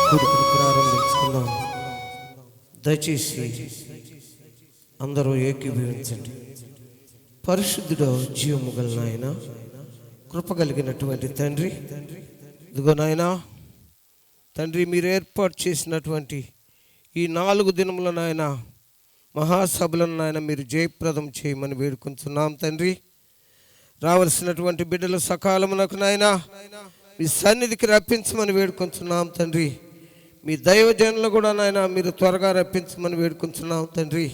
కూడికను ప్రారంభించుకుందాం. దయచేసి అందరూ ఏకీభవించండి. పరిశుద్ధుడు, జీవము గల నాయన, కృప కలిగినటువంటి తండ్రి, ఇదిగో నాయన తండ్రి, మీరు ఏర్పాటు చేసినటువంటి ఈ 4 దినముల నాయన మహాసభలను నాయన మీరు జయప్రదం చేయమని వేడుకుంటున్నాం తండ్రి. రావలసినటువంటి బిడ్డలు సకాలమునకు నాయన మీ సన్నిధికి రప్పించమని వేడుకుంటున్నాం తండ్రి. మీ దైవజనులు కూడా నాయన మీరు త్వరగా రప్పించమని వేడుకుంటున్నాం తండ్రి.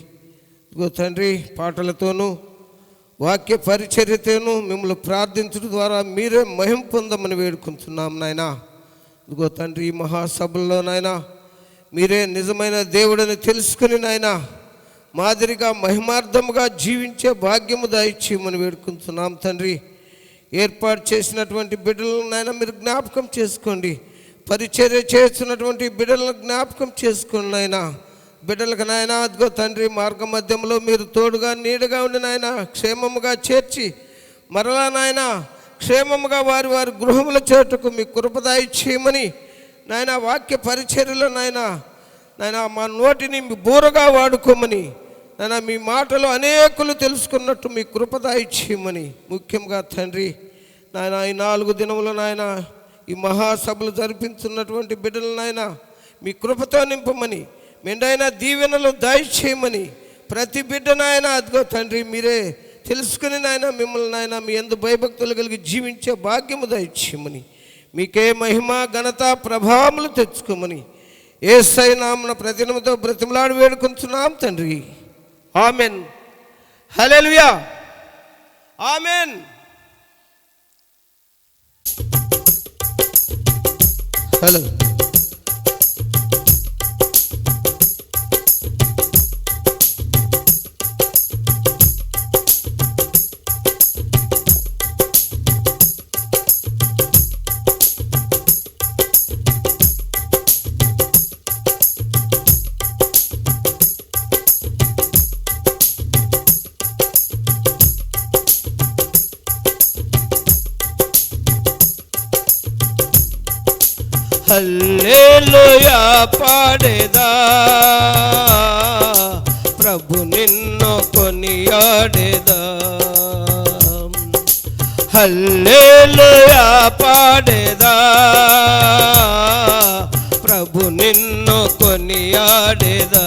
ఇదిగో తండ్రి, పాటలతోనూ వాక్య పరిచర్యతోనూ మిమ్మల్ని ప్రార్థించడం ద్వారా మీరే మహిమ పొందమని వేడుకుంటున్నాం నాయన. ఇదిగో తండ్రి, ఈ మహాసభల్లో నాయన మీరే నిజమైన దేవుడని తెలుసుకుని నాయన మాదిరిగా మహిమార్థముగా జీవించే భాగ్యము దయచేయమని వేడుకుంటున్నాం తండ్రి. ఏర్పాటు చేసినటువంటి బిడ్డలను నాయన మీరు జ్ఞాపకం చేసుకోండి. పరిచర్య చేస్తున్నటువంటి బిడ్డలను జ్ఞాపకం చేసుకోండి నాయన. బిడ్డలకు నాయన అదిగో తండ్రి, మార్గ మధ్యంలో మీరు తోడుగా నీడగా ఉండి నాయన క్షేమముగా చేర్చి మరలా నాయన క్షేమముగా వారి వారి గృహముల చేటుకు మీ కృప దయచేయమని నాయన వాక్య పరిచర్యలో నాయన మా నోటిని మీ బూరగా వాడుకోమని నాయన మీ మాటలు అనేకులు తెలుసుకున్నట్టు మీ కృప దయచేయమని, ముఖ్యంగా తండ్రి నాయన ఈ 4 దినములు నాయన ఈ మహాసభలు జరిపించున్నటువంటి బిడ్డలు నాయన మీ కృపతో నింపమని, మెండైన దీవెనలు దయచేయమని, ప్రతి బిడ్డ నాయన అదిగో తండ్రి మీరే తెలుసుకుని నాయన మిమ్మల్ని నాయన మీ యందు భయభక్తులు కలిగి జీవించే భాగ్యము దయచేయమని, మీకే మహిమ ఘనత ప్రభావములు తెచ్చుకోమని యేసయ్య నామమున ప్రతినముతో బ్రతిమలాడి వేడుకుంటున్నాం తండ్రి. ఆమెన్. హల్లెలూయా. ఆమెన్. హలో. హల్లెలూయా పాడేదా, ప్రభు నిన్ను కొనియాడేదా. హల్లెలూయా పాడేదా, ప్రభు నిన్ను కొనియాడేదా.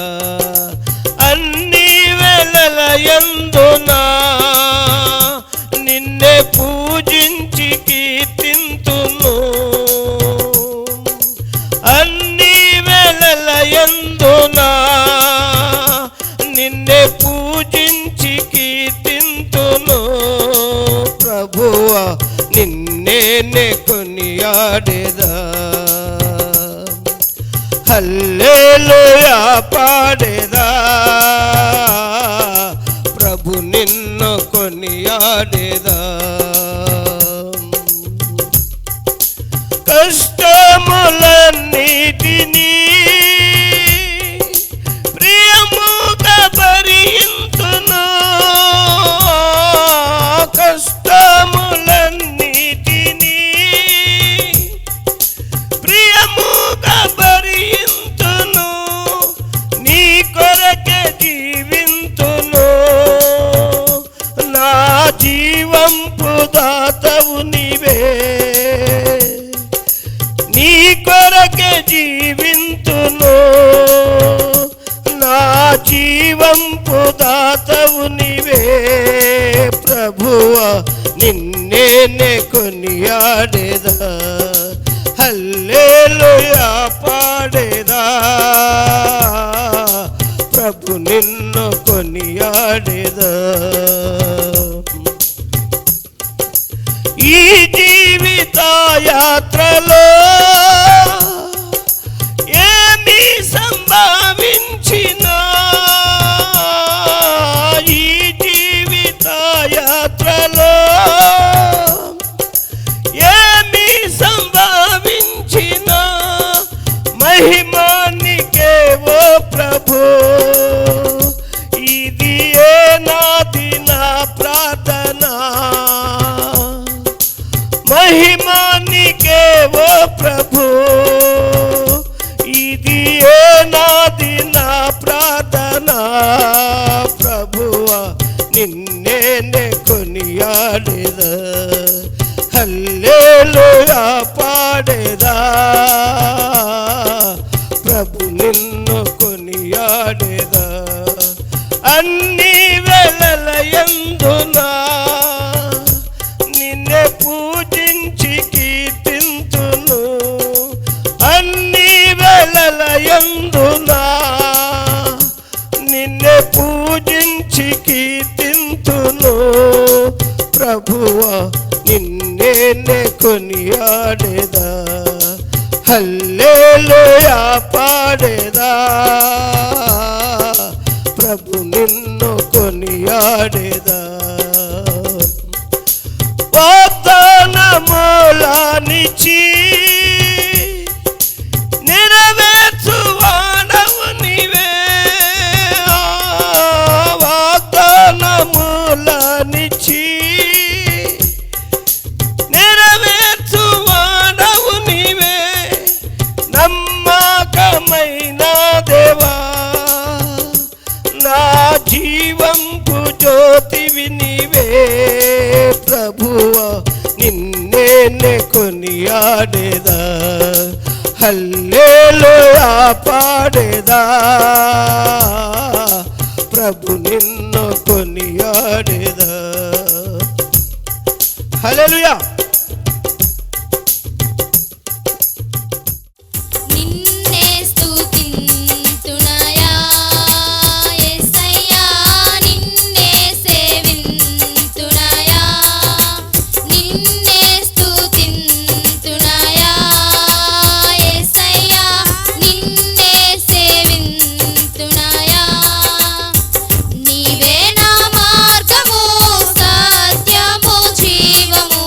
అన్ని వేళల యందునా నిన్నే పూజించి కీర్తింతును. యందునా నిన్నే పూజించి కీర్తింతును. ప్రభువా నిన్నే కొనియాడేదా. హల్లెలూయా పాడేదా, ప్రభు నిన్ను కొనియాడేదా. కష్టములన్నిటినీ ప్రియముగా భరింతును. కష్టములన్నిటినీ ప్రియముగా భరింతును. నీ కొరకే జీవింతును. నా జీవంపు దాతవు నీవే. నీ కొరకే జీవింతును. నా జీవంపు దాతవు నీవే. ప్రభువా నిన్నే కొనియాడేదా. హల్లెలూయా పాడేదా, ప్రభు నిన్ను కొనియాడేదా. ఈ జీవిత యాత్రలో ఏమి సంభవించినా, ఈ జీవిత యాత్రలో ఏమి సంభవించినా పాడేదా ప్రభు నిన్ను కొనియాడేదా అన్ని వేళలయందునా నిన్నే పూజించి కీర్తింతును అన్ని వేళలయందునా నిన్నే పూజించి కీర్తింతును ప్రభువా నిన్నే కొనియాడేదా హల్లెలూయా పాడేదా ప్రభు నిన్ను కొనియాడేదా వాగ్దానములనిచ్చి నెరవేర్చువాడవు నీవే వాగ్దానములనిచ్చి నెరవేర్చువాడవు నీవే నమ్మకమైన దేవా నా జీవంకు జ్యోతివి నీవే ప్రభువా నిన్నే కొనియాడేదా హల్లెలూయా పాడేదా ప్రభు నిన్ను కొనియాడేదా హల్లెలూయా నీవే నా మార్గము సత్యము జీవము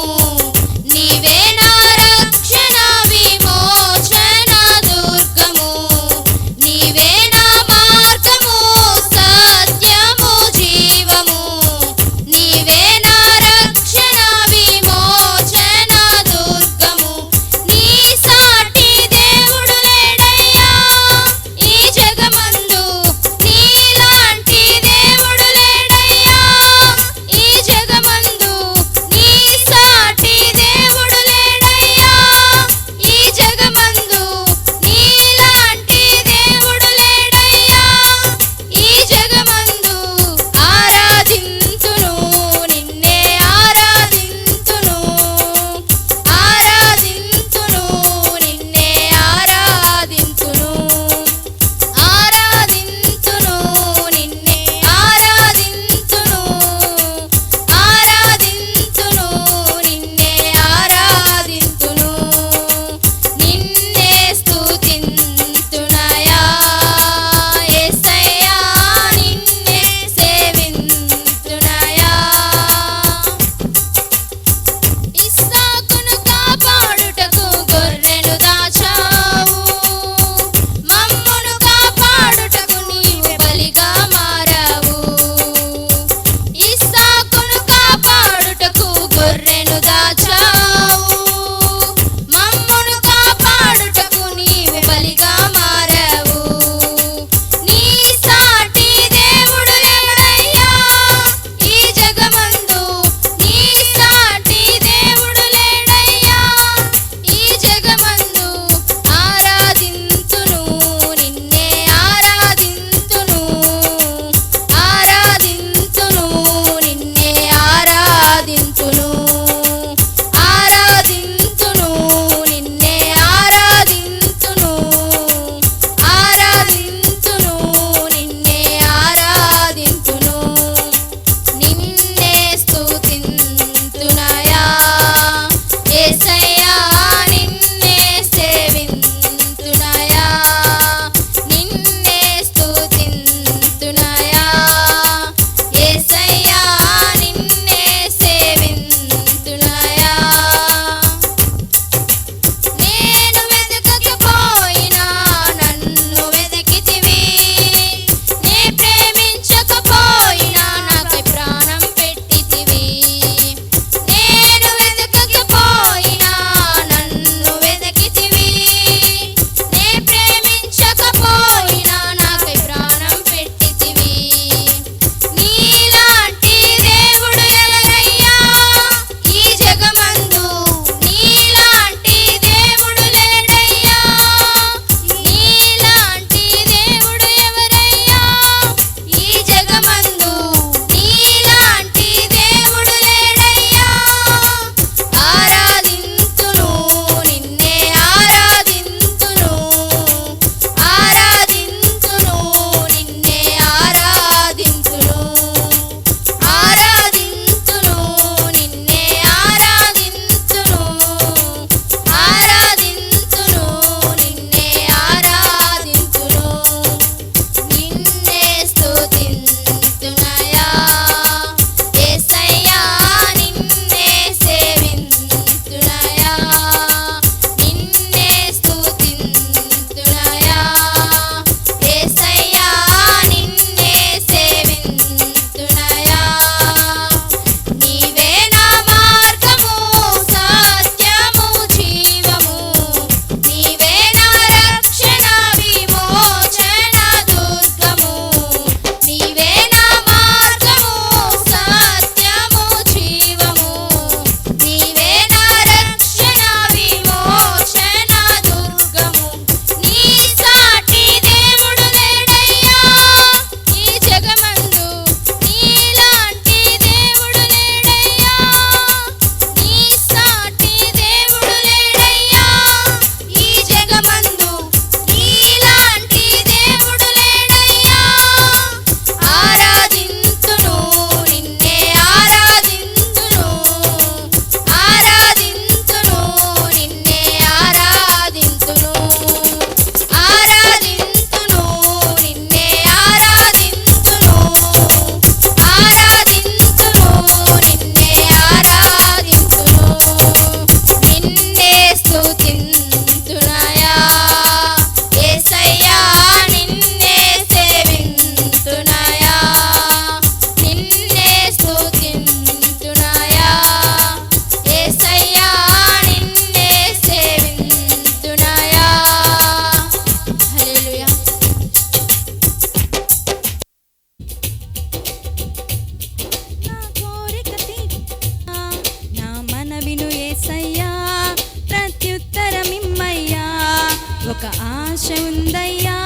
ఒక ఆశ ఉందయ్యా,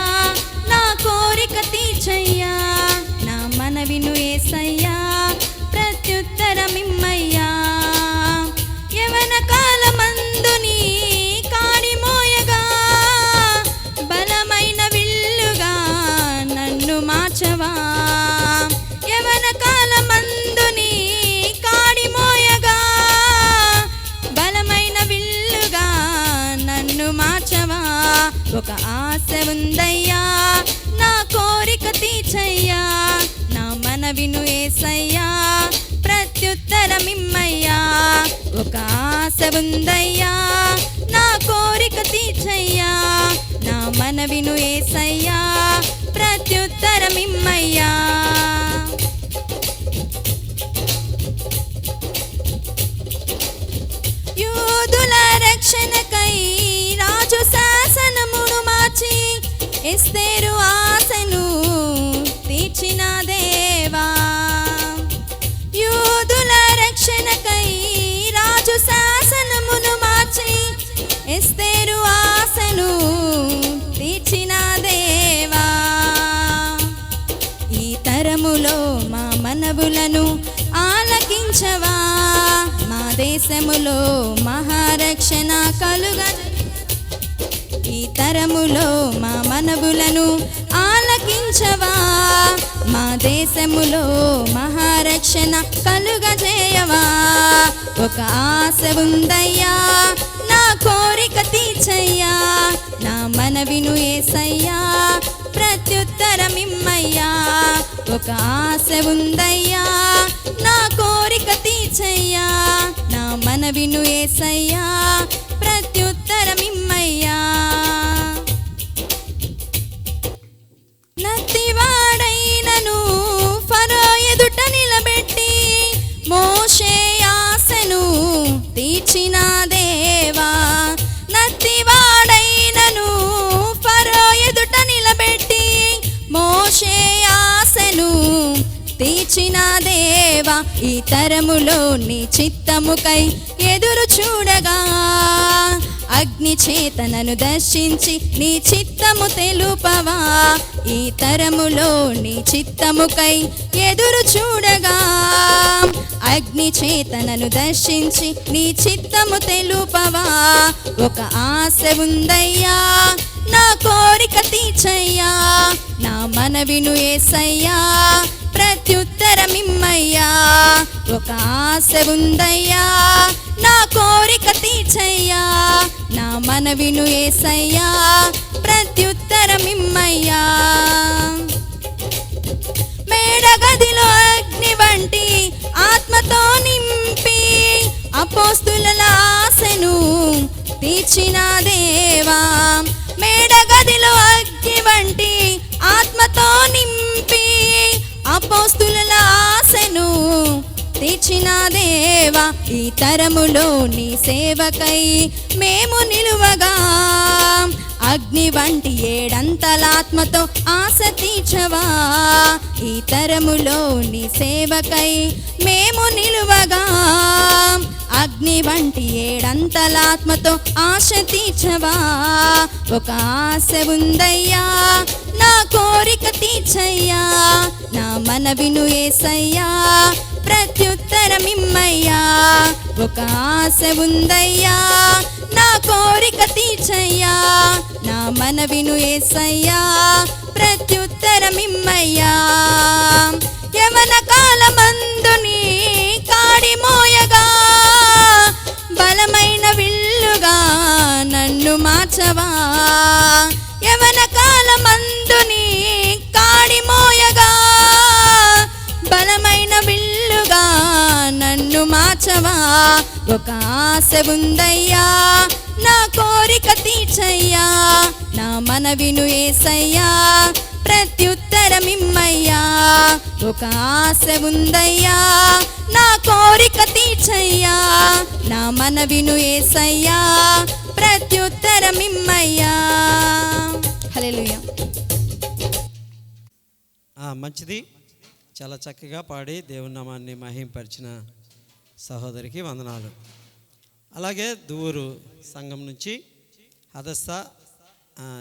నా కోరిక తీర్చయ్యా, నా మనవిను యేసయ్యా, ప్రత్యుత్తరమిమ్మయ్యా. యవన కాలమందు నీ కాడి మోయగా, బలమైన విల్లుగా నన్ను మార్చవా. యవన కాలమందు నీ కాడి మోయగా, బలమైన విల్లుగా నన్ను మార్చవా. ఒక ఆశ ఉందయ్యా, నా కోరిక తీర్చయ్యా, నా మనవిను యేసయ్యా, ప్రత్యుత్తరమిమ్మయ్యా. ఒక ఆశ ఉందయ్యా, నా కోరిక తీర్చయ్యా, నా మనవిను యేసయ్యా, ప్రత్యుత్తరమిమ్మయ్యా. యూదుల రక్షణకై రాజు శాసనమును మార్చి, ఎస్తేరు ఆశను తీర్చిన దేవా. యూదుల రక్షణకై రాజు శాసనమును మార్చి, ఎస్తేరు ఆశను తీర్చిన దేవా. ఈ తరములో మా మనవులను ఆలకించవా, మా దేశములో మహారక్షణ కలుగా. ఈ తరములో మా మనవులను ఆలకించవా, మా దేశములో మహారక్షణ కలుగజేయవా. ఒక ఆశ ఉందయ్యా, నా కోరిక తీర్చయ్యా, నా మనవిను యేసయ్యా, ప్రత్యుత్తరమిమ్మయ్యా. ఒక ఆశ ఉందయ్యా, నా కోరిక తీర్చయ్యా, నా మనవిను యేసయ్యా, ప్రత్యుత్తరమిమ్మయ్యా. నత్తివాడైనను ఫరో ఎదుట నిలబెట్టి, మోషే ఆశను తీర్చిన దేవా. నత్తివాడైనను ఫరో ఎదుట నిలబెట్టి, మోషే ఆశను తీర్చిన దేవా. ఈ తరములో నీ చిత్తముకై ఎదురు చూడగా, అగ్ని చేతనను దర్శించి నీ చిత్తము తెలుపవా. ఈ తరములో నీ చిత్తముకై ఎదురు చూడగా, అగ్ని చేతనను దర్శించి నీ చిత్తము తెలుపవా. ఒక ఆశ ఉందయ్యా, నా కోరిక తీర్చయ్యా, నా మనవిను యేసయ్యా, ప్రత్యుత్తరమిమ్మయ్యా. ఒక ఆశ ఉందయ్యా, నా కోరిక తీర్చయ్యా, నా మనవిను యేసయ్యా, ప్రత్యుత్తరమిమ్మయ్యా. మేడగదిలో అగ్ని వంటి ఆత్మతో నింపి, అపోస్తుల ఆశను తీర్చిన దేవా. మేడగదిలో అగ్ని వంటి ఆత్మతో నింపి, అపోస్తుల ఆశను తీర్చిన దేవా. ఈ తరములో నీ సేవకై మేము నిలువగా, అగ్ని వంటి ఏడంతలాత్మతో ఆశ తీర్చవా. ఈ తరములో నీ సేవకై మేము నిలువగా, అగ్ని వంటి ఏడంతలాత్మతో ఆశ తీర్చవా. ఒక ఆశ ఉందయ్యా, నా కోరిక తీర్చయ్యా, నా మనవిను యేసయ్యా, ప్రత్యుత్తరమిమ్మయ్యా. ఒక ఆశ ఉందయ్యా, నా కోరిక తీర్చయ్యా, నా మనవిను యేసయ్యా, ప్రత్యుత్తరమిమ్మయ్యా. యవన కాలమందు నీ కాడి మోయగా, బలమైన విల్లుగా నన్ను మార్చవా. యవన కాలమందు నీ కాడి మోయగా, బలమైన విల్లుగా నన్ను మార్చవా. ఒక ఆశ ఉందయ్యా, నా కోరిక తీర్చయ్యా, నా మనవిను యేసయ్యా, ప్రత్యుత్తరమిమ్మయ్యా. ఒక ఆశ ఉందయ్యా, నా కోరిక తీర్చయ్యా, నా మనవిను యేసయ్యా, ప్రత్యుత్తరమిమ్మయ్యా. హల్లెలూయా. మంచిది. చాలా చక్కగా పాడి దేవుని నామాన్ని మహింపరిచిన సహోదరికి వందనాలు. అలాగే దూరు సంఘం నుంచి హదస్స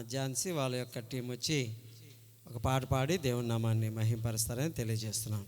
ఝాన్సీ వాళ్ళ యొక్క టీం వచ్చి ఒక పాట పాడి దేవుని నామాన్ని మహింపరుస్తారని తెలియజేస్తున్నాం.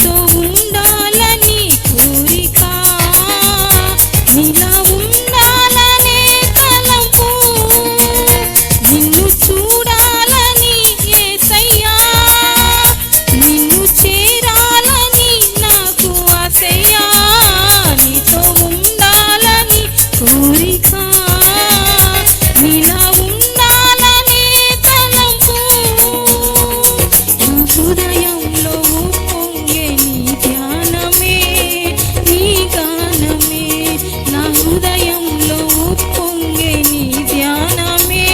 నీతో ఉండాలని కోరిక, నీలా ఉండాలనే తలంపు, నిన్ను చూడాలని యేసయ్యా, నిన్ను చేరాలని నాకు ఆశయ్యా, నీతో ఉండాలని కోరిక, నీలా ఉండాలనే తలంపు, నా హృదయంలో పొంగే నీ ధ్యానమే, నీ గానమే, నా హృదయంలో పొంగే నీ ధ్యానమే,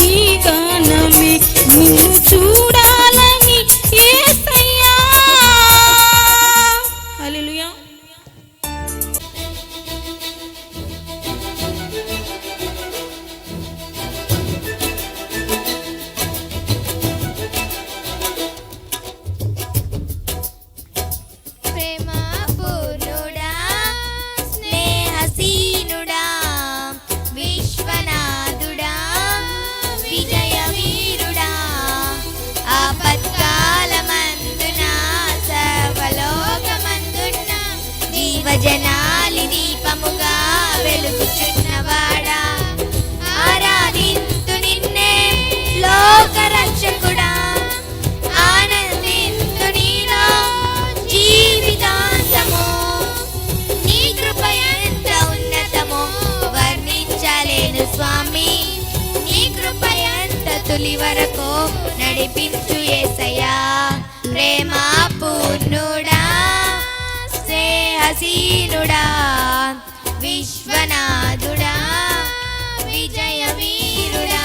నీ గానమే, నిన్ను చూడాలని యేసయ్యా. హల్లెలూయా. ప్రేమపూర్ణుడా, స్నేహశీనుడా, విశ్వనాథుడా, విజయవీరుడా, ఆపత్కాలమందున సర్వలోకమందున్న జీవజనాలి దీపముగా వెలుగుచున్నవాడా, ఆరాధింతు నిన్నే లోకరక్షకుడా, ఆనందింతు నీలో జీవితాంతము, నీ కృప ఎంత ఉన్నతమో వర్ణించలేను స్వామి, నీ కృప ఎంత తులి వరకు నడిపించు యేసయ్యా. ప్రేమా పూర్ణుడా, స్నేహశీనుడా, విశ్వనాథుడా, విజయవీరుడా.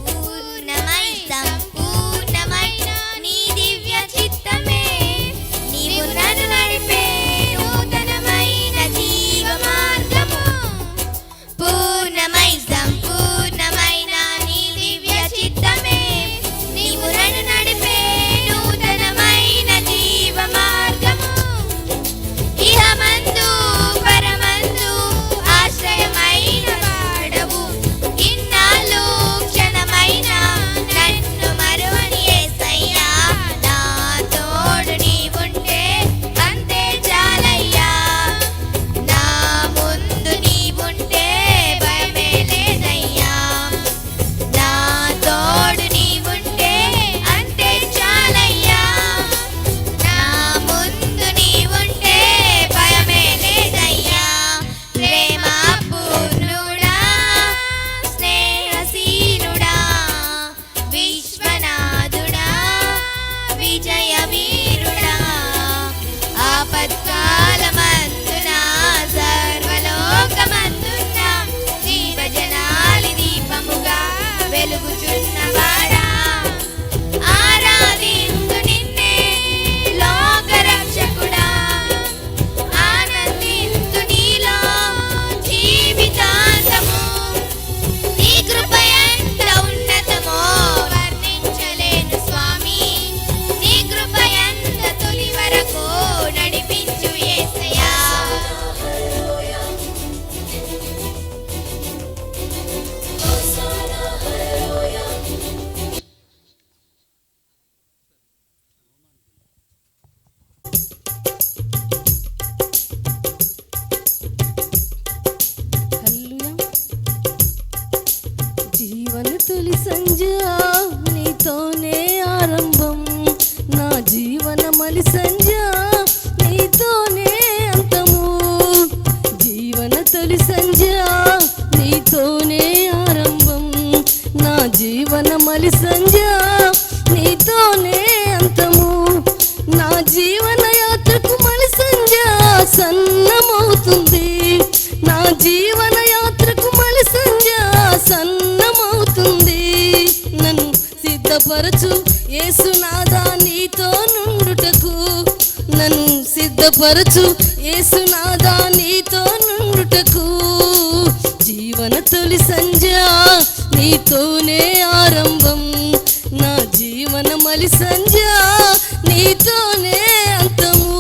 పూర్ణమై సంపూర్ణమైన నీ దివ్య చిత్తమే, నీవు నన్ను నడిపే నూతనమైన జీవ మార్గము. పూర్ణమై సంపూర్ణమైన నీ దివ్య చిత్తమే, నీవు నన్ను నడిపే నూతనమైన జీవ మార్గము. ఇహమందు పరమందు ఆశ్రయమైన వాడవు, ఇన్నాళ్ళు క్షణమైన నన్ను మరువని యేసయ్యా, నా తోడు నీవుంటే అంతే చాలయ్యా, నా ముందు నీవుంటే భయమే లేదయ్యా, నా తోడు నీవుంటే అంతే చాలయ్యా, నా ముందు నీవుంటే భయమే లేదయ్యా. ప్రేమా పూర్ణుడా, స్నేహశీనుడా, విశ్వనాథుడా, విజయవీరుడా, ఆపత్కాలమందున సర్వలోకమందున్న జీవజనాలి దీపముగా వెలుగుచున్నవాడా, ఆరాధింతు నిన్నే లోకరక్షకుడా, ఆనందింతు నీలో జీవితాంతము, నీ కృప ఎంత ఉన్నతమో వర్ణించలేను స్వామి, నీ కృప ఎంత తులి వరకు నడిపించు యేసయ్యా. హల్లెలూయా. జీవన తొలి సంధ్య నీతోనే ఆరంభం, నా జీవన మలి సంధ్య నీతోనే అంతము. అవుతుంది. నా జీవన యాత్రకు మలి సంధ్య సన్నమవుతుంది. నన్ను సిద్ధపరచు యేసునాథా నీతో నుండుటకు, నన్ను సిద్ధపరచు యేసునాథా నీతో నుండుటకు. జీవన తొలి సంధ్య నీతోనే ఆరంభం, నా జీవన మలి సంధ్య నీతోనే అంతము.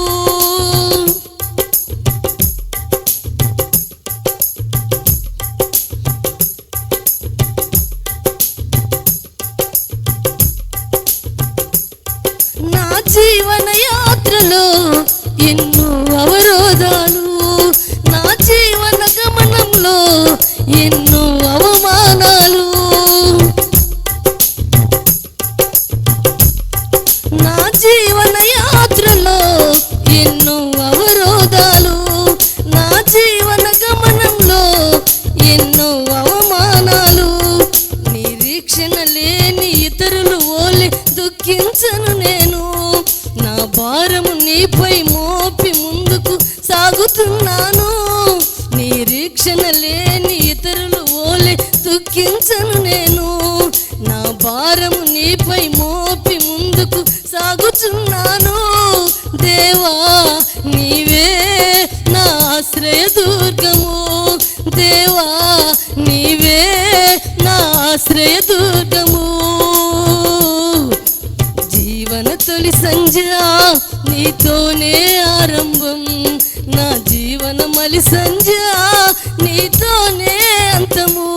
నా జీవన యాత్రలో ఎన్నో అవరోధాలు, నా జీవన గమనంలో ఎన్నో అవమానాలు. నా జీవన యాత్రలో ఎన్నో అవరోధాలు, నా జీవన గమనంలో ఎన్నో అవమానాలు. నిరీక్షణ లేని ఇతరులు ఓలి దుఃఖించను నేను, నా భారము నీపై మోపి ముందుకు సాగుతున్నాను. నిరీక్షణ లేని ఇతరులు ఓలి దుఃఖించను నేను, నా భారము నీపై మోపి ముందుకు సాగుచున్నాను. దేవా నీవే నా ఆశ్రయ దుర్గము, దేవా నీవే నా ఆశ్రయ దుర్గము. జీవన తొలి సంధ్య నీతోనే ఆరంభం, నా జీవన మలి సంధ్య నీతోనే అంతము.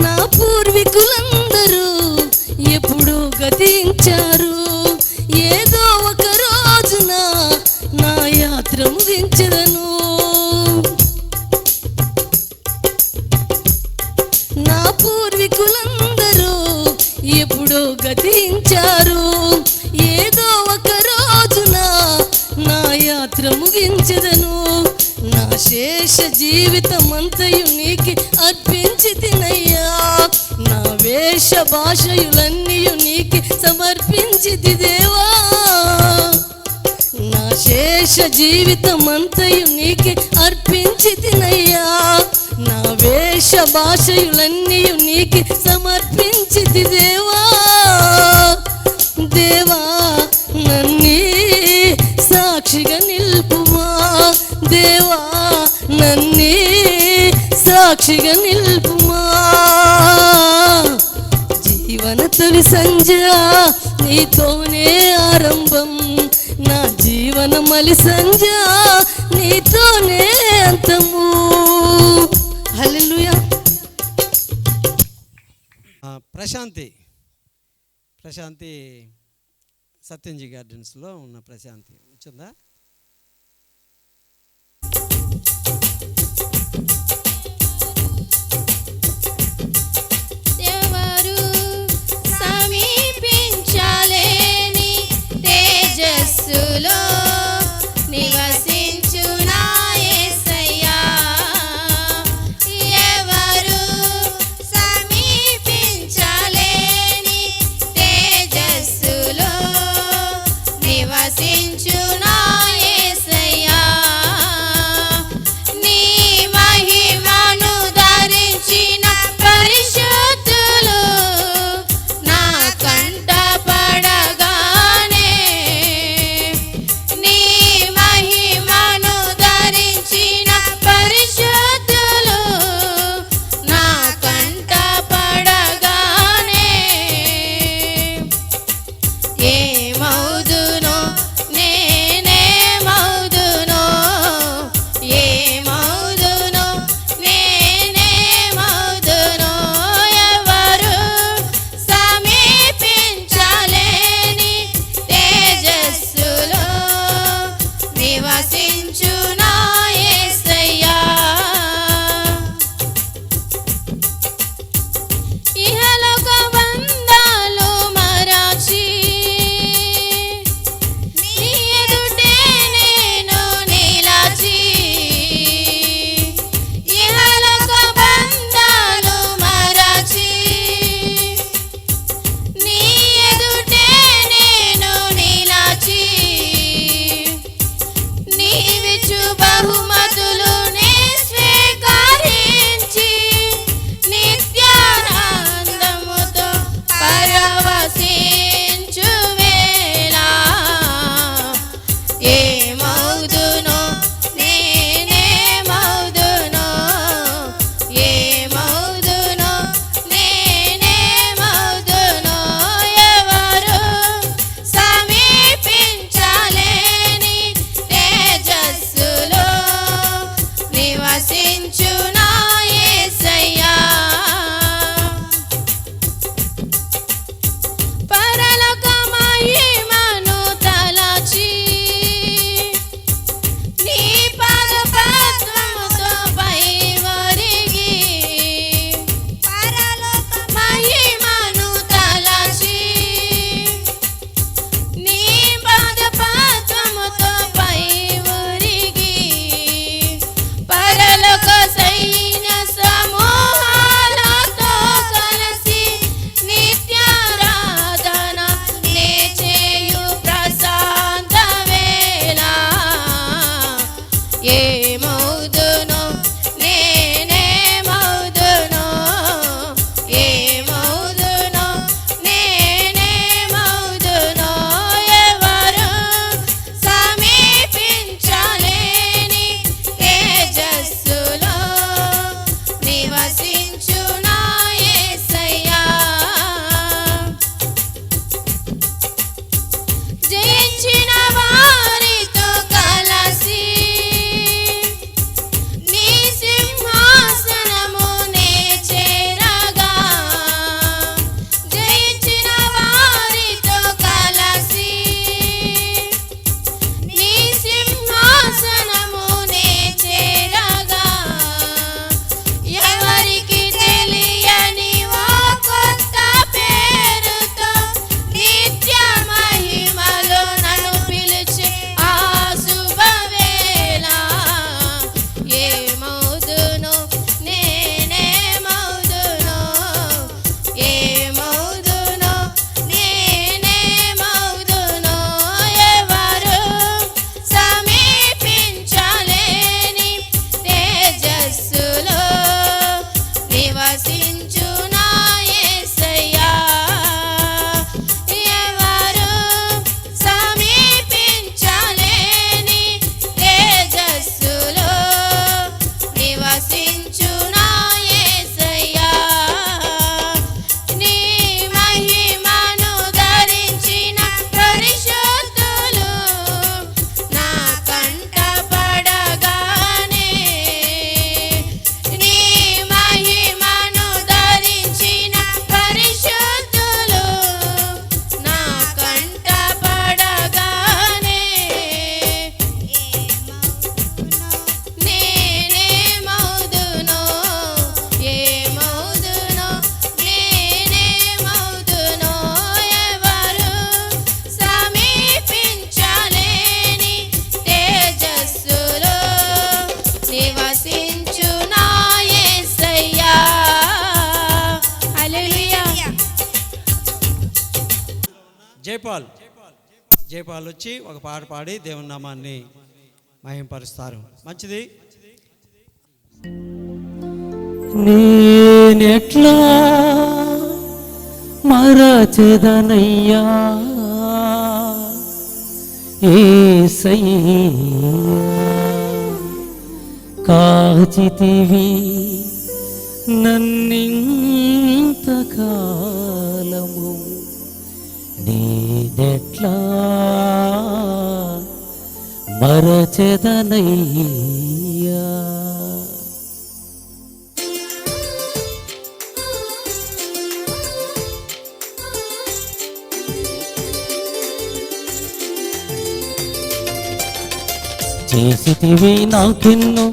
నా పూర్వీకులందరూ ఎప్పుడూ గతించారు, ఏదో ఒక రోజున నా యాత్ర ముగించెదను. నా పూర్వీకులందరూ ఎప్పుడో గతించారు, ఏదో ఒక రోజున నా యాత్ర ముగించెదను. నా శేష జీవితమంతయు నీకి అర్పించి తినయ్యా, నా వేష భాషయులన్నీయు నీకి సమర్పించితి దేవా. నా శేష జీవితమంతయు నీకి అర్పించి తినయ్యా, నా వేష భాషయులన్నీయు నీకి సమర్పించితి దేవా. దేవా నన్నీ సాక్షిగా నిల్పుమా, దేవా నన్నీ సాక్షిగా నిల్పుమా. జీవన తొలి సంధ్య నీతోనే ఆరంభం, నా జీవన మలి సంధ్య నీతోనే అంతము. హల్లెలూయా. ప్రశాంతి సత్యంజీ గార్డెన్స్లో ఉన్న ప్రశాంతి వచ్చిందా? ఎవరు సమీపించలేని తేజస్సులో నివసించు నా యేసయ్యా. ఎవరు సమీపించలేని తేజస్సులో నివసించు నా యేసయ్యా. నీ మహిమ ఏమౌదునో నేనేమౌదునో ఏమౌదునో నేనేమౌదునో ఎవరు సమీపించలేని తేజస్సులో నివసించునా యేసయ్యా పరలోక మహిమను తలచి నీ పాదపద్మముతో పైవరిగి పరలోక మహిమను తలచి నీ పాదపద్మముతో పైవరిగి పరలోక సైన్య సమూహాలతో కలిసి నిత్యారాధన నే చేయు ప్రశాంత వేళ ఏమౌదునో నేనేమౌదునో ఏమౌదునో నేనేమౌదునో ఎవరు సమీపించలేని తేజస్సులో నివసించునా యేసయ్యా జయించిన వారితో కలసి నీ సింహాసనమునే చేరగా జయించిన వారితో కలసి నీ సింహాసనమునే చేరగా ఎవరికి తెలియని ఓ కొత్త పేరుతో నిత్య మహిమలో నన్ను పిలిచే ఆ శుభవేళ ఏమౌదునో నేనేమౌదునో ఏమౌదునో నేనేమౌదునో ఎవరు సమీపించలేని తేజస్సులో నివసించునా యేసయ్యా ఎవరు సమీపించలేని తేజస్సులో నివసించునా యేసయ్యా నీ మహిమను ధరించిన పరిశుద్ధులు నా కంట పడగానే నీ మహిమను ధరించిన పరిశుద్ధులు నా కంట పడగానే నేనేమౌదునో ఏమౌదునో నేనేమౌదునో ఎవరు సమీపించలేని తేజస్సులో నివసించునా యేసయ్యా హల్లెలూయా జయపాల్ వచ్చి ఒక పాట పాడి దేవుని నామాన్ని మహింపరుస్తారు. మంచిది. నేనెట్లా మరచెదనయ్యా యేసయ్యా కాచితివి నన్నింతకాలము నేనెట్లా మరచెదనయ్యా చేసితివి నాకెన్నో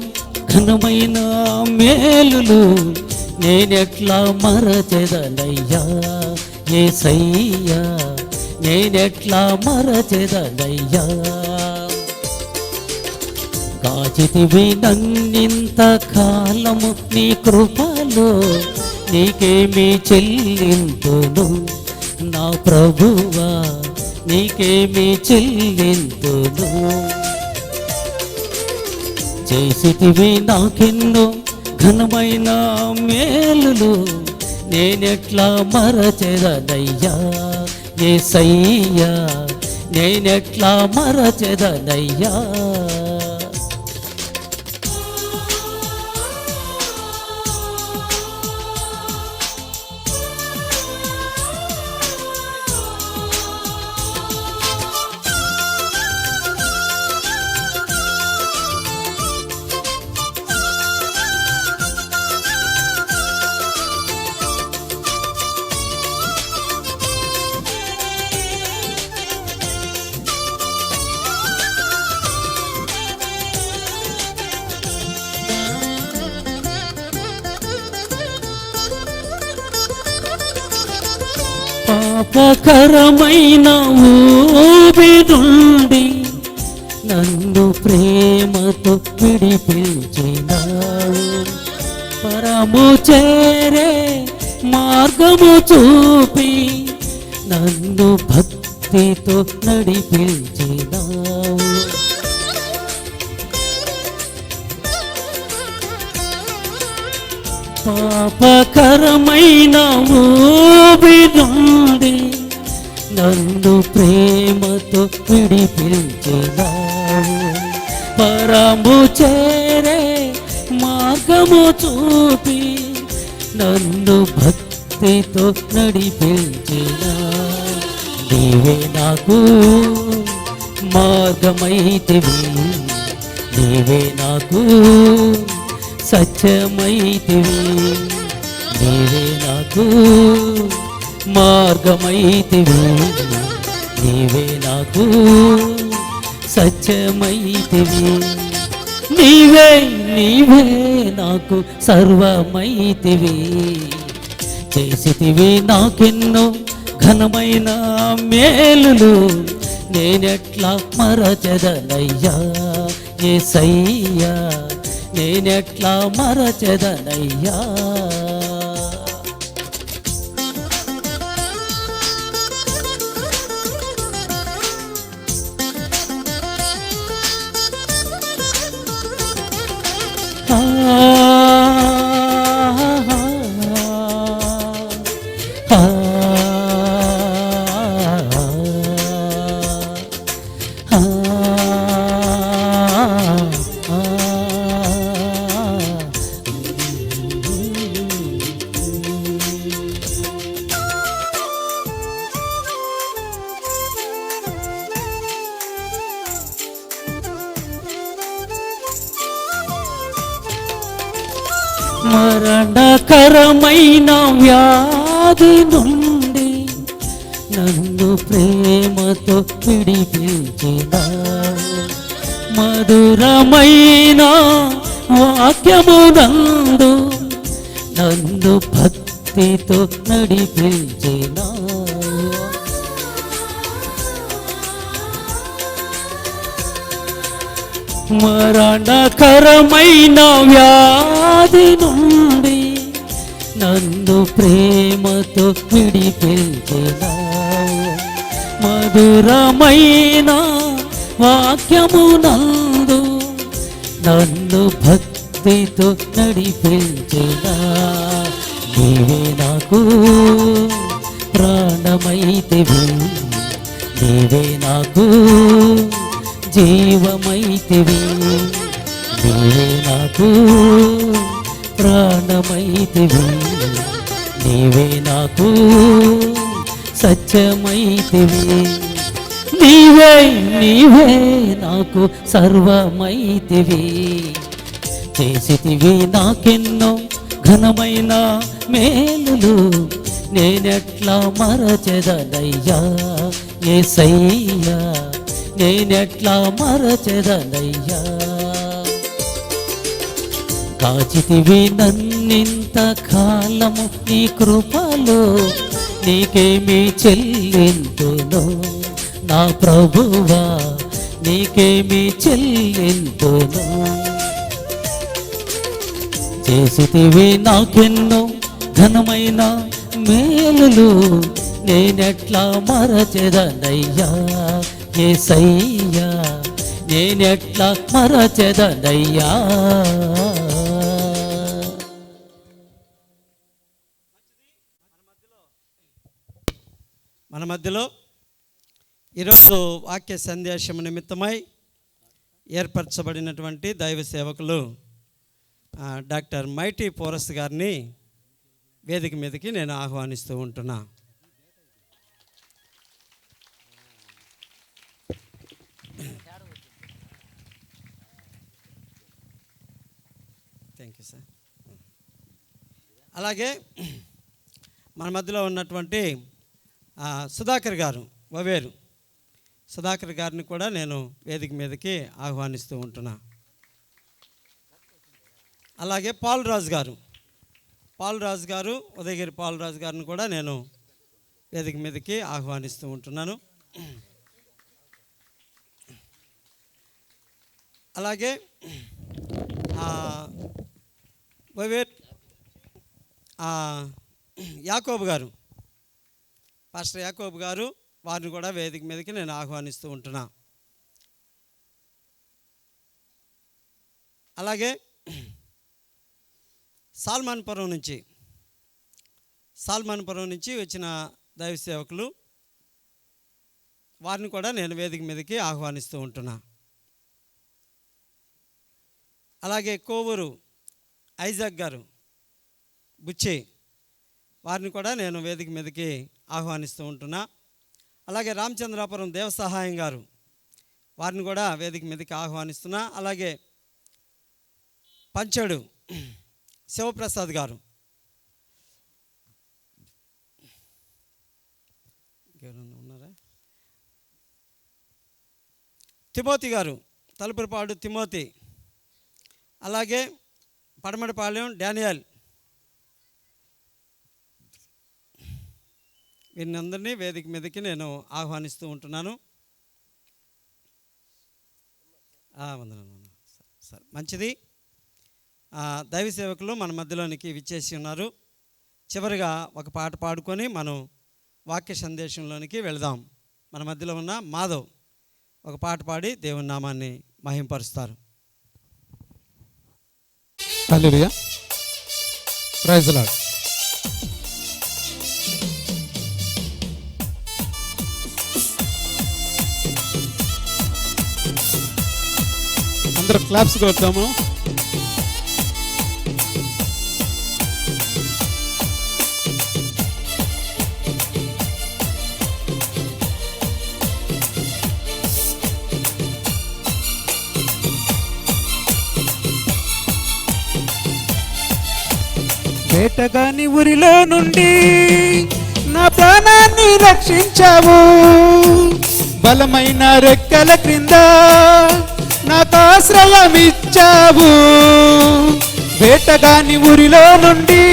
ఘనమైన మేలులు నేనెట్లా మరచెదనయ్యా యేసయ్యా నేనెట్లా మరచెదనయ్యా కాచితివి నన్నింత కాలము నీ కృపలో నీకేమి చెల్లింతును నా ప్రభువా నీకేమి చెల్లింతును చేసితివి నాకెన్నో ఘనమైన మేలులు నేనెట్లా మరచెదనయ్యా యేసయ్యా నేనెట్లా మరచెదనయ్యా. పాపకరమైన ఊబి నుండి నన్ను ప్రేమతో విడిపించినావు. పరము చేరే మార్గము చూపి నన్ను భక్తితో నడిపించినావు. పాపకరమైన ఊబి నుండి నన్ను ప్రేమతో విడిపించినావు. పరము చేరే మార్గము చూపి నన్ను భక్తితో నడిపించినావు. నీవే నాకు మార్గమైతివి, నీవే నాకు సత్యమైతివి, నీవే నాకు మార్గమైతివి, నీవే నాకు సత్యమైతివి, నీవే నీవే నాకు సర్వమైతివి. చేసితివి నాకెన్నో ఘనమైన మేలులు, నేనెట్లా మరచెదనయ్యా యేసయ్యా, నేనెట్లా మరచెదనయ్యా. మరణకరమైన వ్యాధి నుండి నన్ను ప్రేమతో విడిపించినావు. మధురమైన వాక్యమునందు నన్ను భక్తితో నడిపించినావు. మరణకరమైన వ్యాధి నుండి నన్ను ప్రేమతో విడిపించినావు. మధురమైన వాక్యమునందు నన్ను భక్తితో నడిపించినావు. నీవే నాకు ప్రాణమైతివి, నీవే నాకు జీవమైతివి, నీవే నాకు ప్రాణమైతివి, నీవే నాకు సత్యమైతివి, నీవే నీవే నాకు సర్వమైతివి. చేసితివి నాకెన్నో ఘనమైన మేలులు, నేనెట్లా మరచెదనయ్యా యేసయ్యా, నేనెట్లా మరచెదనయ్యా. కాచితివి నన్నింత కాలము నీ కృపలో, నీకేమి చెల్లింతును నా ప్రభువా, నీకేమి చెల్లింతును. చేసితివి నాకెన్నో ఘనమైన మేలులు, నేనెట్లా మరచెదనయ్యా యేసయ్యా, నేనెట్లా మరచెదనయ్యా. మన మధ్యలో ఈరోజు వాక్య సందేశం నిమిత్తమై ఏర్పరచబడినటువంటి దైవ సేవకులు డాక్టర్ మైటీ పోరస్ గారిని వేదిక మీదకి నేను ఆహ్వానిస్తూ ఉంటున్నా. Thank you sir. అలాగే మన మధ్యలో ఉన్నటువంటి సుధాకర్ గారు, వవేరు సుధాకర్ గారిని కూడా నేను వేదిక మీదకి ఆహ్వానిస్తూ ఉంటున్నా. అలాగే పాల్రాజు గారు ఉదయగిరి పాల్రాజు గారిని కూడా నేను వేదిక మీదకి ఆహ్వానిస్తూ ఉంటున్నాను. అలాగే యాకోబు గారు, పాస్టర్ యాకోబు గారు, వారిని కూడా వేదిక మీదకి నేను ఆహ్వానిస్తూ ఉంటున్నా. అలాగే సాల్మాన్పురం నుంచి వచ్చిన దైవ సేవకులు, వారిని కూడా నేను వేదిక మీదకి ఆహ్వానిస్తూ ఉంటున్నా. అలాగే కోవూరు ఐజాక్ గారు, బుచ్చి, వారిని కూడా నేను వేదిక మీదకి ఆహ్వానిస్తూ ఉంటున్నా. అలాగే రామచంద్రాపురం దేవసహాయం గారు, వారిని కూడా వేదిక మీదకి ఆహ్వానిస్తున్నా. అలాగే పంచడు శివప్రసాద్ గారు, ఉన్నారా, తిమోతి గారు, తలుపులపాడు తిమోతి, అలాగే పడమటిపాలెం డానియల్, వీరినందరినీ వేదిక మీదకి నేను ఆహ్వానిస్తూ ఉంటున్నాను. సరే, మంచిది. దైవ సేవకులు మన మధ్యలోనికి విచ్చేసి ఉన్నారు. చివరిగా ఒక పాట పాడుకొని మనం వాక్య సందేశంలోనికి వెళదాం. మన మధ్యలో ఉన్న మాధవ్ ఒక పాట పాడి దేవుని నామాన్ని మహింపరుస్తారు. హల్లెలూయా, ప్రైజ్ ది లార్డ్. అందరూ క్లాప్స్ కొడతాము. వేటగాని ఊరిలో నుండి నా ప్రాణాన్ని రక్షించావు, బలమైన రెక్కల క్రింద నాకు ఆశ్రయం ఇచ్చావు. వేటగాని ఊరిలో నుండి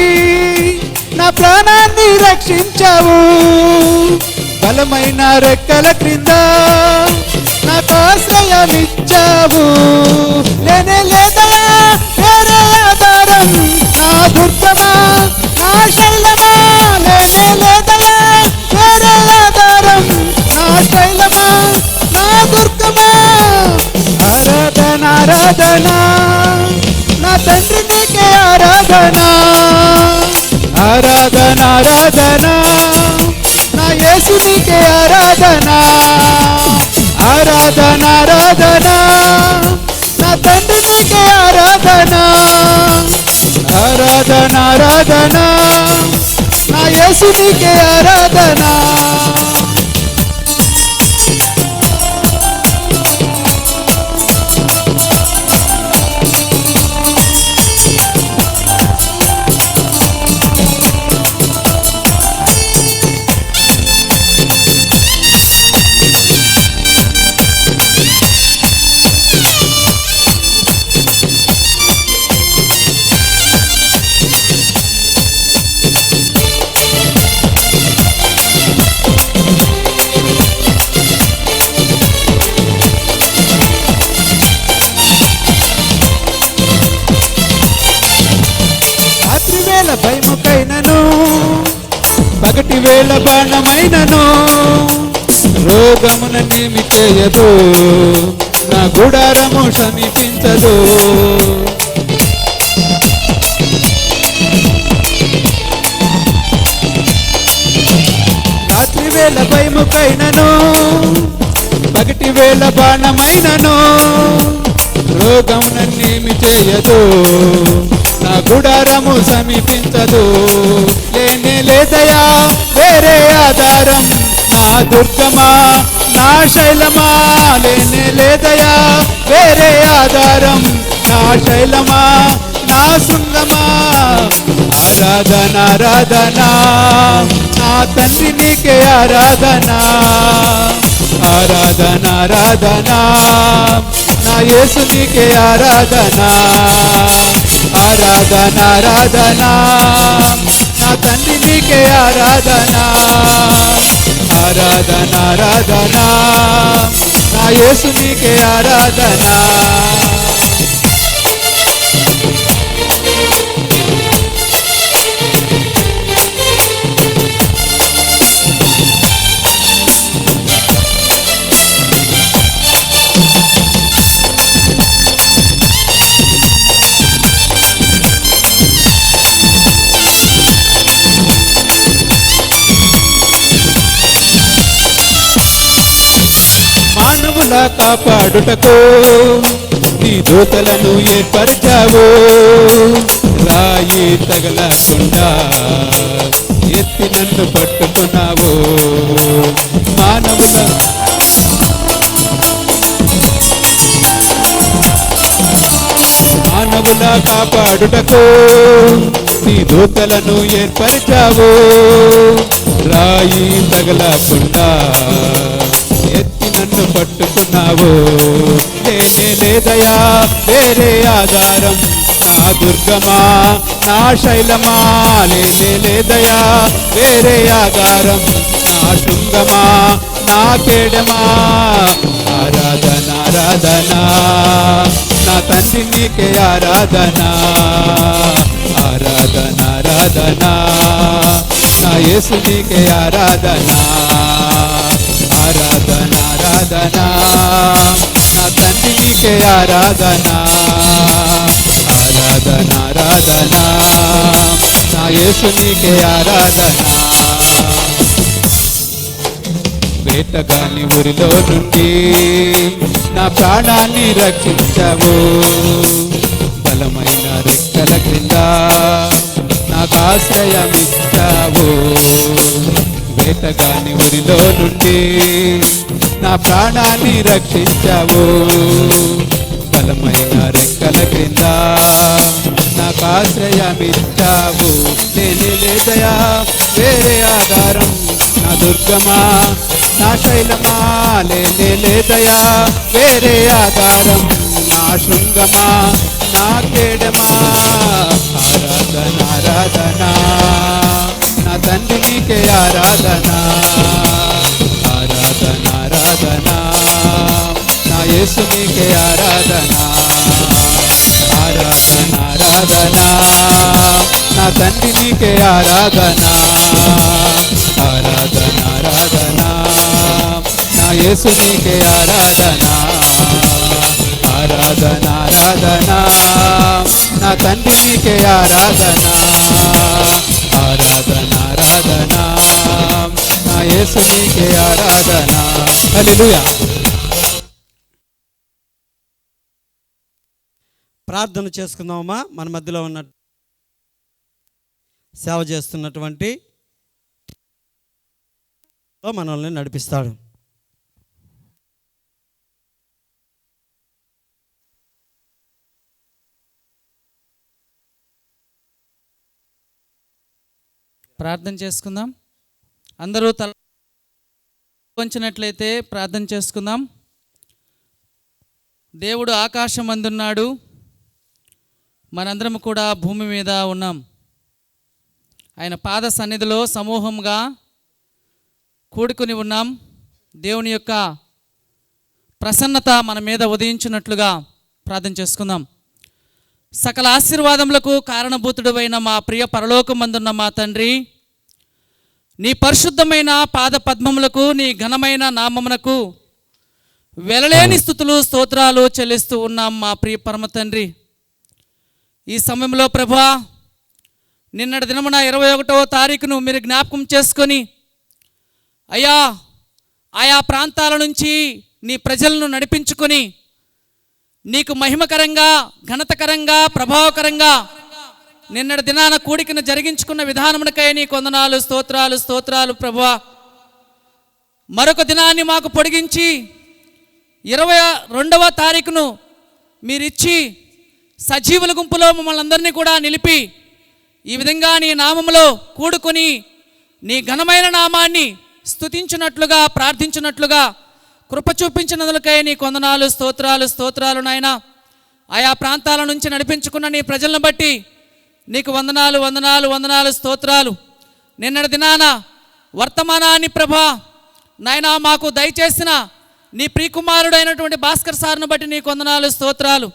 నా ప్రాణాన్ని రక్షించావు, బలమైన రెక్కల క్రింద నాకు ఆశ్రయం ఇచ్చావు. లేనే లేదా వేరే ఆధారం, నా దుర్గమా నా శైలమా, లేనే లేదా వేరే ఆధారం, నా శైలమా నా దుర్గమా. ఆరాధన ఆరాధన నా తండ్రి నీకే ఆరాధన, ఆరాధన ఆరాధన నా యేసు నీకే ఆరాధన, ఆరాధన ఆరాధన నా తండ్రి నీకే ఆరాధన, ఆరాధన ఆరాధన నా యేసు నీకే ఆరాధన. భయముకైనను పగటి వేళ బాణమైనను రోగమునేమి చేయదు, నా గుడారము సమీపించదు. రాత్రి వేళ భయముకైనను పగటి వేళ బాణమైనను రోగం నన్నేమి చేయదు, నా గుడారము సమీపించదు. లేనే లేదయా వేరే ఆధారం, నా దుర్గమా నా శైలమా. లేనే లేదయా వేరే ఆధారం, నా శైలమా నా శృంగమా. ఆరాధన ఆరాధన నా తండ్రి నీకే ఆరాధన. ఆరాధన ఆరాధన నా యేసు నీకే ఆరాధన. ఆరాధన ఆరాధన నా తండ్రి నీకే ఆరాధన. ఆరాధన ఆరాధన నా యేసు నీకే ఆరాధన. మానవుల కాపాడుటకు నీ దూతలను ఏర్పరిచావు. రాయి తగలకుండా ఎత్తి నన్ను పట్టుకున్నావు. మానవుల కాపాడుటకు నీ దూతలను ఏర్పరిచావు. రాయి తగలకుండా ఎత్తి నన్ను పట్టుకున్నావు. లేనే లేదయా వేరే ఆధారం, నా దుర్గమా నా శైలమా. లేనే లేదయా వేరే ఆధారం, నా శృంగమా నా కేడమా. ఆరాధన ఆరాధన నా తండ్రి నీకే ఆరాధన. ఆరాధన ఆరాధన నా యేసు నీకే ఆరాధన. ఆరాధన ఆరాధన నా తండ్రి నీకే ఆరాధన. ఆరాధన ఆరాధన నా యేసు నీకే ఆరాధన. వేటగాని ఊరిలో నుండి నా ప్రాణాన్ని రక్షించావు. బలమైన రెక్కల క్రింద నాకు ఆశ్రయమిచ్చావు. వేటగాని ఊరిలో నుండి నా ప్రాణాన్ని రక్షించావు. బలమైన రెక్కల క్రింద నాకు ఆశ్రయమిచ్చావు. లేనే లేదయా వేరే ఆధారం, నా దుర్గమా నా శైలమా. లేనే లేదయా వేరే ఆధారం, నా శృంగమా నా కేడమా. ఆరాధన ఆరాధన నా తండ్రి నీకే ఆరాధన. ఆరాధన ఆరాధన నా యేసు నీకే ఆరాధన. ఆరాధన ఆరాధన నా తండ్రి నీకే ఆరాధన. ఆరాధన ఆరాధన నా యేసు నీకే ఆరాధన. ఆరాధన ఆరాధన నా తండ్రి నీకే ఆరాధన. ఆరాధన ఆరాధన నా యేసు నీకే ఆరాధన. హల్లెలూయా. ప్రార్థన చేసుకుందామా. మన మధ్యలో ఉన్న సేవ చేస్తున్నటువంటి మనల్ని నడిపిస్తాడు. ప్రార్థన చేసుకుందాం. అందరూ తల వంచినట్లయితే ప్రార్థన చేసుకుందాం. దేవుడు ఆకాశం అందున్నాడు, మనందరం కూడా భూమి మీద ఉన్నాం. ఆయన పాద సన్నిధిలో సమూహంగా కూడుకుని ఉన్నాం. దేవుని యొక్క ప్రసన్నత మన మీద ఉదయించినట్లుగా ప్రార్థన చేసుకుందాం. సకల ఆశీర్వాదములకు కారణభూతుడైన మా ప్రియ పరలోకమందున్న మా తండ్రి, నీ పరిశుద్ధమైన పాద పద్మములకు, నీ ఘనమైన నామమునకు వెలలేని స్థుతులు స్తోత్రాలు చెల్లిస్తూ ఉన్నాం మా ప్రియ పరమ తండ్రి. ఈ సమయంలో ప్రభా, నిన్నటి దినమున 21వ తారీఖును మీరు జ్ఞాపకం చేసుకొని అయ్యా, ఆయా ప్రాంతాల నుంచి నీ ప్రజలను నడిపించుకొని నీకు మహిమకరంగా, ఘనతకరంగా, ప్రభావకరంగా నిన్నటి దినాన కూడికను జరిగించుకున్న విధానమునకై నీ కొందనాలు, స్తోత్రాలు, స్తోత్రాలు ప్రభువా. మరొక దినాన్ని మాకు పొడిగించి 22వ తారీఖును మీరిచ్చి సజీవుల గుంపులో మమ్మల్ని అందరినీ కూడా నిలిపి ఈ విధంగా నీ నామములో కూడుకొని నీ ఘనమైన నామాన్ని స్తుతించినట్లుగా, ప్రార్థించినట్లుగా కృప చూపించినందులకై నీ కొందనాలు, స్తోత్రాలు, స్తోత్రాలు నాయన. ఆయా ప్రాంతాల నుంచి నడిపించుకున్న నీ ప్రజలను బట్టి నీకు వందనాలు, వందనాలు, వందనాలు, స్తోత్రాలు. నిన్నటి దినాన వర్తమానాన్ని ప్రభా నాయన మాకు దయచేసిన నీ ప్రియకుమారుడైనటువంటి భాస్కర్ సార్ను బట్టి నీ కొందనాలు, స్తోత్రాలు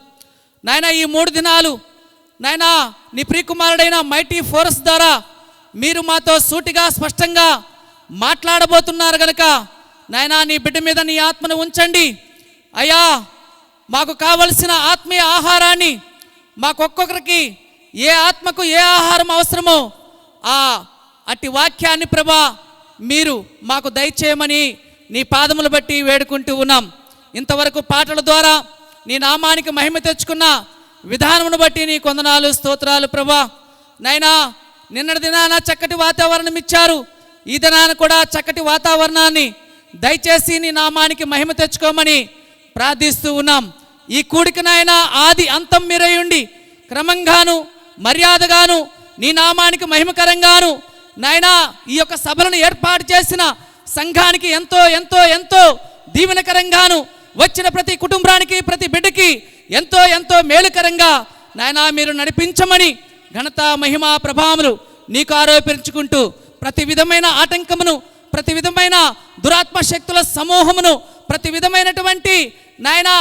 నాయన. ఈ 3 దినాలు నాయన నీ ప్రియకుమారుడైన మైటీ ఫోరస్ ద్వారా మీరు మాతో సూటిగా, స్పష్టంగా మాట్లాడబోతున్నారు గనక నాయన నీ బిడ్డ మీద నీ ఆత్మను ఉంచండి అయ్యా. మాకు కావలసిన ఆత్మీయ ఆహారాన్ని మాకొక్కొక్కరికి ఏ ఆత్మకు ఏ ఆహారం అవసరమో అట్టి వాక్యాన్ని ప్రభా మీరు మాకు దయచేయమని నీ పాదములు బట్టి వేడుకుంటూ ఉన్నాం. ఇంతవరకు పాటల ద్వారా నీ నామానికి మహిమ తెచ్చుకున్న విధానమును బట్టి నీ కొందనాలు, స్తోత్రాలు ప్రభా. నైనా నిన్నటి దినాన చక్కటి వాతావరణం ఇచ్చారు, ఈ దినాన కూడా చక్కటి వాతావరణాన్ని దయచేసి నీ నామానికి మహిమ తెచ్చుకోమని ప్రార్థిస్తూ ఉన్నాం. ఈ కూడికనైనా ఆది అంతం మీరై ఉండి క్రమంగాను, మర్యాదగాను, నీ నామానికి మహిమకరంగాను నాయనా ఈ యొక్క సభలను ఏర్పాటు చేసిన సంఘానికి ఎంతో ఎంతో ఎంతో దీవెనకరంగాను, వచ్చిన ప్రతి కుటుంబానికి, ప్రతి బిడ్డకి ఎంతో ఎంతో మేలుకరంగా నాయనా మీరు నడిపించమని ఘనత, మహిమ, ప్రభావములు నీకు ఆరోపించుకుంటూ ప్రతి విధమైన ఆటంకమును, ప్రతి విధమైన దురాత్మ శక్తుల సమూహమును, ప్రతి విధమైనటువంటి నాయనా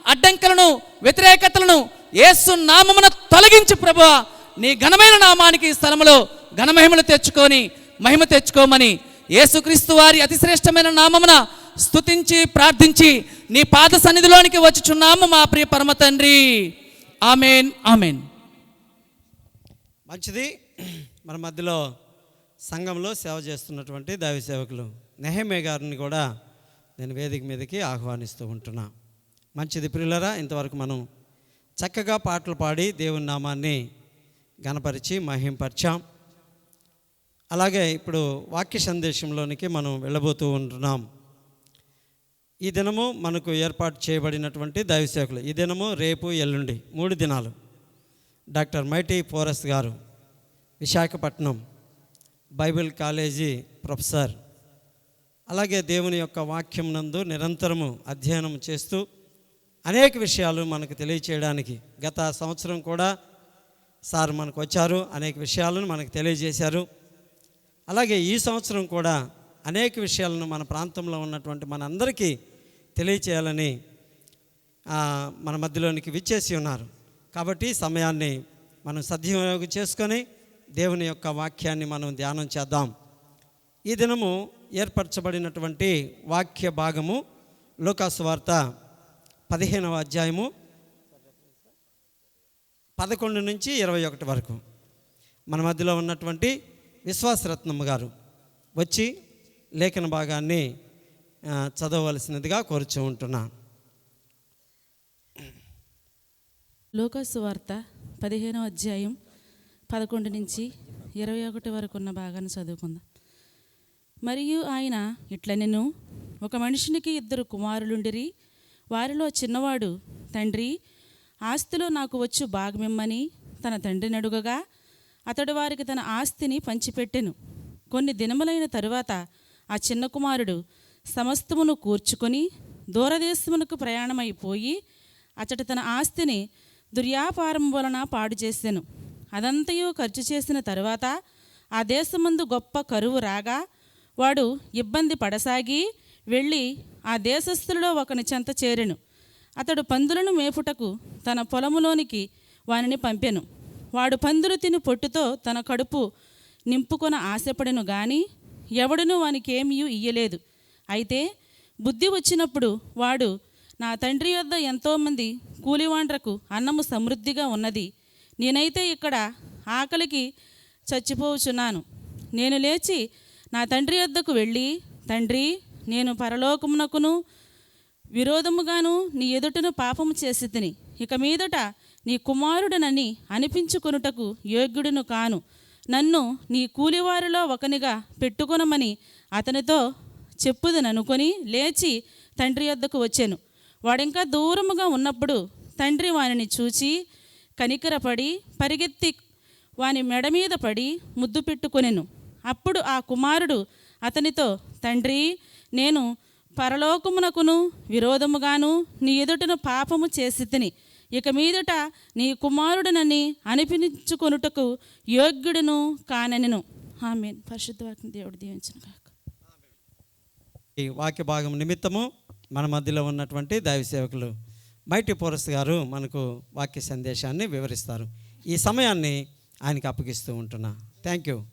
అడ్డంకులను, వ్యతిరేకతలను యేసు నామమున తొలగించి ప్రభువా నీ ఘనమైన నామానికి ఈ స్థలములో ఘనమహిమలు తెచ్చుకొని మహిమ తెచ్చుకోమని యేసుక్రీస్తు వారి అతిశ్రేష్టమైన నామమున స్తుతించి ప్రార్థించి నీ పాద సన్నిధిలోనికి వచ్చుచున్నాము మా ప్రియ పరమ తండ్రి. Amen, amen. మంచిది. మన మధ్యలో సంఘంలో సేవ చేస్తున్నటువంటి దైవ సేవకులు నెహెమ్యా గారిని కూడా నేను వేదిక మీదకి ఆహ్వానిస్తూ ఉంటున్నా. మంచిది ప్రియులరా, ఇంతవరకు మనం చక్కగా పాటలు పాడి దేవుని నామాన్ని గణపరిచి మహింపరిచాం. అలాగే ఇప్పుడు వాక్య సందేశంలోనికి మనం వెళ్ళబోతూ ఉంటున్నాం. ఈ దినము మనకు ఏర్పాటు చేయబడినటువంటి దైవ సేవకులు ఈ దినము, రేపు, ఎల్లుండి 3 దినాలు డాక్టర్ మైటీ ఫోరస్ గారు విశాఖపట్నం బైబిల్ కాలేజీ ప్రొఫెసర్, అలాగే దేవుని యొక్క వాక్యం నందు నిరంతరము అధ్యయనం చేస్తూ అనేక విషయాలు మనకు తెలియచేయడానికి గత సంవత్సరం కూడా సార్ మనకు వచ్చారు, అనేక విషయాలను మనకు తెలియజేశారు. అలాగే ఈ సంవత్సరం కూడా అనేక విషయాలను మన ప్రాంతంలో ఉన్నటువంటి మనందరికీ తెలియచేయాలని మన మధ్యలోనికి విచ్చేసి ఉన్నారు. కాబట్టి సమయాన్ని మనం సద్వినియోగం చేసుకొని దేవుని యొక్క వాక్యాన్ని మనం ధ్యానం చేద్దాం. ఈ దినము ఏర్పరచబడినటువంటి వాక్య భాగము లూకాసు వార్త 15వ అధ్యాయము 11 నుంచి 21 వరకు. మన మధ్యలో ఉన్నటువంటి విశ్వాసరత్నమ్మ గారు వచ్చి లేఖన భాగాన్ని చదవవలసినదిగా కోరుచూ ఉంటున్నాను. లూకాసు వార్త 15వ అధ్యాయం 11 నుంచి 21 వరకు ఉన్న భాగాన్ని చదువుకుందాం. మరియు ఆయన ఇట్లనెను, ఒక మనుషునికి 2 కుమారులుండిరి. వారిలో చిన్నవాడు, తండ్రి, ఆస్తిలో నాకు వచ్చు భాగమిమ్మని తన తండ్రిని అడుగగా అతడు వారికి తన ఆస్తిని పంచిపెట్టెను. కొన్ని దినములైన తరువాత ఆ చిన్న కుమారుడు సమస్తమును కూర్చుకొని దూరదేశమునకు ప్రయాణమైపోయి అతడు తన ఆస్తిని దుర్వ్యాపారం వలన పాడు చేసెను. అదంతయు ఖర్చు చేసిన తరువాత ఆ దేశమందు గొప్ప కరువు రాగా వాడు ఇబ్బంది పడసాగి వెళ్ళి ఆ దేశస్థులలో ఒకని చెంత చేరెను. అతడు పందులను మేపుటకు తన పొలములోనికి వానిని పంపెను. వాడు పందులు తిని పొట్టుతో తన కడుపు నింపుకొన ఆశపడెను గాని ఎవడును వానికేమీ ఇయ్యలేదు. అయితే బుద్ధి వచ్చినప్పుడు వాడు, నా తండ్రి యొద్ద ఎంతోమంది కూలివాండ్రకు అన్నము సమృద్ధిగా ఉన్నది, నేనైతే ఇక్కడ ఆకలికి చచ్చిపోవచ్చున్నాను. నేను లేచి నా తండ్రి యొద్దకు వెళ్ళి, తండ్రి, నేను పరలోకమునకును విరోధముగాను నీ ఎదుటను పాపము చేసి తిని ఇక మీదట నీ కుమారుడనని అనిపించుకొనుటకు యోగ్యుడును కాను. నన్ను నీ కూలివారిలో ఒకనిగా పెట్టుకొనమని అతనితో చెప్పుదననుకొని లేచి తండ్రి యొద్దకు వచ్చాను. వాడింకా దూరముగా ఉన్నప్పుడు తండ్రి వానిని చూచి కనికరపడి పరిగెత్తి వాని మెడ మీద పడి ముద్దు పెట్టుకొనెను. అప్పుడు ఆ కుమారుడు అతనితో, తండ్రి, నేను పరలోకమునకును విరోధముగాను నీ ఎదుటను పాపము చేసి తిని ఇక మీదట నీ కుమారుడనని అనిపించుకొనుటకు యోగ్యుడును కానెను. ఆమేన్. పరిశుద్ధ వాక్యం దేవుడు దీవించును గాక. ఈ వాక్య భాగం నిమిత్తము మన మధ్యలో ఉన్నటువంటి దైవ సేవకులు మైటి పోరస్ గారు మనకు వాక్య సందేశాన్ని వివరిస్తారు. ఈ సమయాన్ని ఆయనకి అప్పగిస్తూ ఉంటున్నా. Thank you.